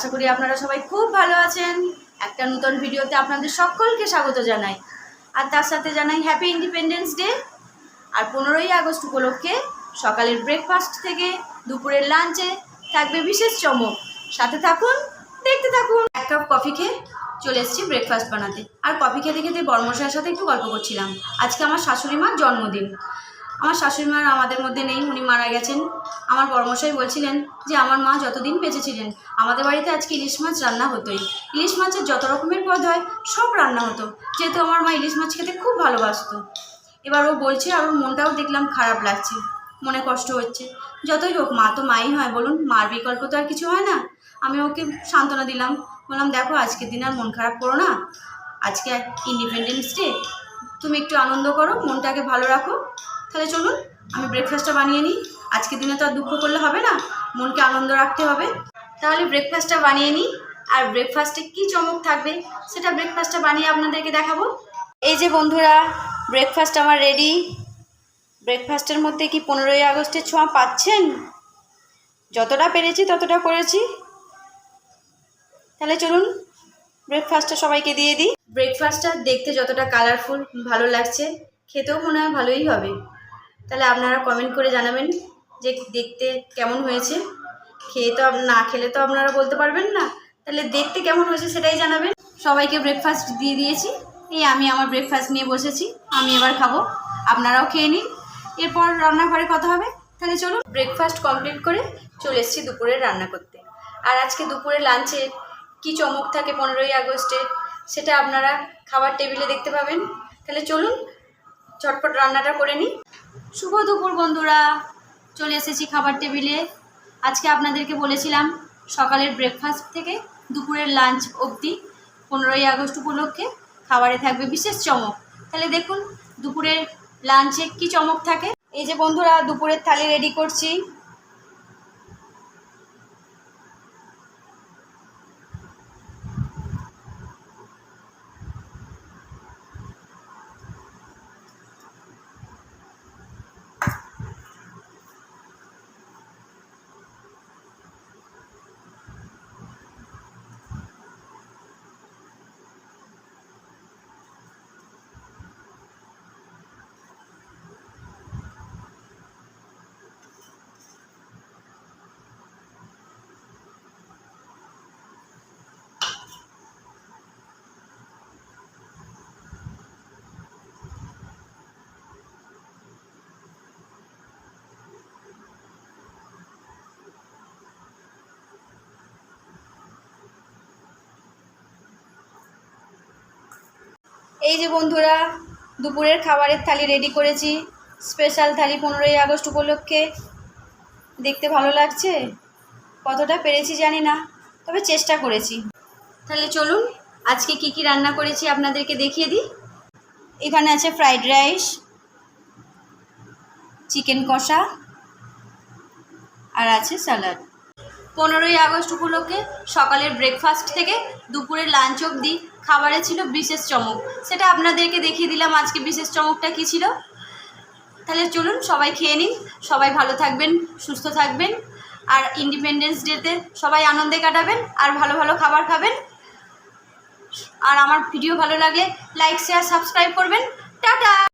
আশা করি আপনারা সবাই খুব ভালো আছেন। একটা নতুন ভিডিওতে আপনাদের সকলকে স্বাগত জানাই, আর তার সাথে জানাই হ্যাপি ইন্ডিপেন্ডেন্স ডে। আর 15ই আগস্ট উপলক্ষে সকালের ব্রেকফাস্ট থেকে দুপুরের লাঞ্চে থাকবে বিশেষ চমক। সাথে থাকুন, দেখতে থাকুন। এক কাপ কফি খেয়ে চলে এসেছি ব্রেকফাস্ট বানাতে। আর কফি খেতে খেতে বর্মশাইয়ের সাথে একটু গল্প করছিলাম। আজকে আমার শাশুড়ি মার জন্মদিন। আমার শাশুড়ি মা আমাদের মধ্যে নেই, উনি মারা গেছেন। আমার বর্মশাই বলছিলেন যে আমার মা যতদিন বেঁচে ছিলেন আমাদের বাড়িতে আজকে ইলিশ মাছ রান্না হতোই। ইলিশ মাছের যত রকমের পদ হয় সব রান্না হতো, যেহেতু আমার মা ইলিশ মাছ খেতে খুব ভালোবাসতো। এবার ও বলছে, আর ওর মনটাও দেখলাম খারাপ লাগছে, মনে কষ্ট হচ্ছে। যতই হোক মা তো মাই হয়, বলুন, মার বিকল্প তো আর কিছু হয় না। আমি ওকে সান্ত্বনা দিলাম, বললাম দেখো আজকের দিন আর মন খারাপ করো না, আজকে ইন্ডিপেন্ডেন্স ডে, তুমি একটু আনন্দ করো, মনটাকে ভালো রাখো। তাহলে চলুন আমি ব্রেকফাস্টটা বানিয়ে নিই। আজকের দিনে তো আর দুঃখ করলে হবে না, মনকে আনন্দ রাখতে হবে। তাহলে ব্রেকফাস্টটা বানিয়ে নিই, আর ব্রেকফাস্টে কী চমক থাকবে সেটা ব্রেকফাস্টটা বানিয়ে আপনাদেরকে দেখাবো। এই যে বন্ধুরা, ব্রেকফাস্ট আমার রেডি। ব্রেকফাস্টের মধ্যে কি 15ই আগস্টের ছোঁয়া পাচ্ছেন? যতটা পেরেছি ততটা করেছি। তাহলে চলুন ব্রেকফাস্টটা সবাইকে দিয়ে দিই। ব্রেকফাস্টটা দেখতে যতটা কালারফুল ভালো লাগছে, খেতেও মনে হয় ভালোই হবে। তাহলে আপনারা কমেন্ট করে জানাবেন যে দেখতে কেমন হয়েছে। খেয়ে তো না খেলে তো আপনারা বলতে পারবেন না, তাহলে দেখতে কেমন হয়েছে সেটাই জানাবেন। সবাইকে ব্রেকফাস্ট দিয়ে দিয়েছি, এই আমি আমার ব্রেকফাস্ট নিয়ে বসেছি, আমি এবার খাবো, আপনারাও খেয়ে নিন, এরপর রান্নাঘরে কথা হবে। তাহলে চলুন ব্রেকফাস্ট কমপ্লিট করে চলে এসেছি দুপুরে রান্না করতে। আর আজকে দুপুরে লাঞ্চে কি চমক থাকে 15ই আগস্টে সেটা আপনারা খাবার টেবিলে দেখতে পাবেন। তাহলে চলুন ঝটপট রান্নাটা করে নিই। শুভ দুপুর বন্ধুরা, চলে এসেছি খাবার টেবিলে। আজকে আপনাদেরকে বলেছিলাম সকালের ব্রেকফাস্ট থেকে দুপুরের লাঞ্চ অবধি 15ই আগস্ট উপলক্ষে খাবারে থাকবে বিশেষ চমক। তাহলে দেখুন দুপুরের লাঞ্চে কি চমক থাকে। এই যে বন্ধুরা, দুপুরের থালি রেডি করছি। এই যে বন্ধুরা, দুপুরের খাবারের থালি রেডি করেছি, স্পেশাল থালি 15ই আগস্ট উপলক্ষে। দেখতে ভালো লাগছে? কতটা পেরেছি জানি না, তবে চেষ্টা করেছি। তাহলে চলুন আজকে কি কি রান্না করেছি আপনাদেরকে দেখিয়ে দিই। এখানে আছে ফ্রাইড রাইস, চিকেন কষা, আর আছে স্যালাড। 15ই আগস্ট উপলক্ষে সকালের ব্রেকফাস্ট থেকে দুপুরের লাঞ্চ অবধি খাবারে ছিল বিশেষ চমক, সেটা আপনাদেরকে দেখিয়ে দিলাম আজকে বিশেষ চমকটা কী ছিল। তাহলে চলুন সবাই খেয়ে নিন, সবাই ভালো থাকবেন, সুস্থ থাকবেন, আর ইন্ডিপেন্ডেন্স ডেতে সবাই আনন্দে কাটাবেন আর ভালো ভালো খাবার খাবেন। আর আমার ভিডিও ভালো লাগলে লাইক, শেয়ার, সাবস্ক্রাইব করবেন। টাটা।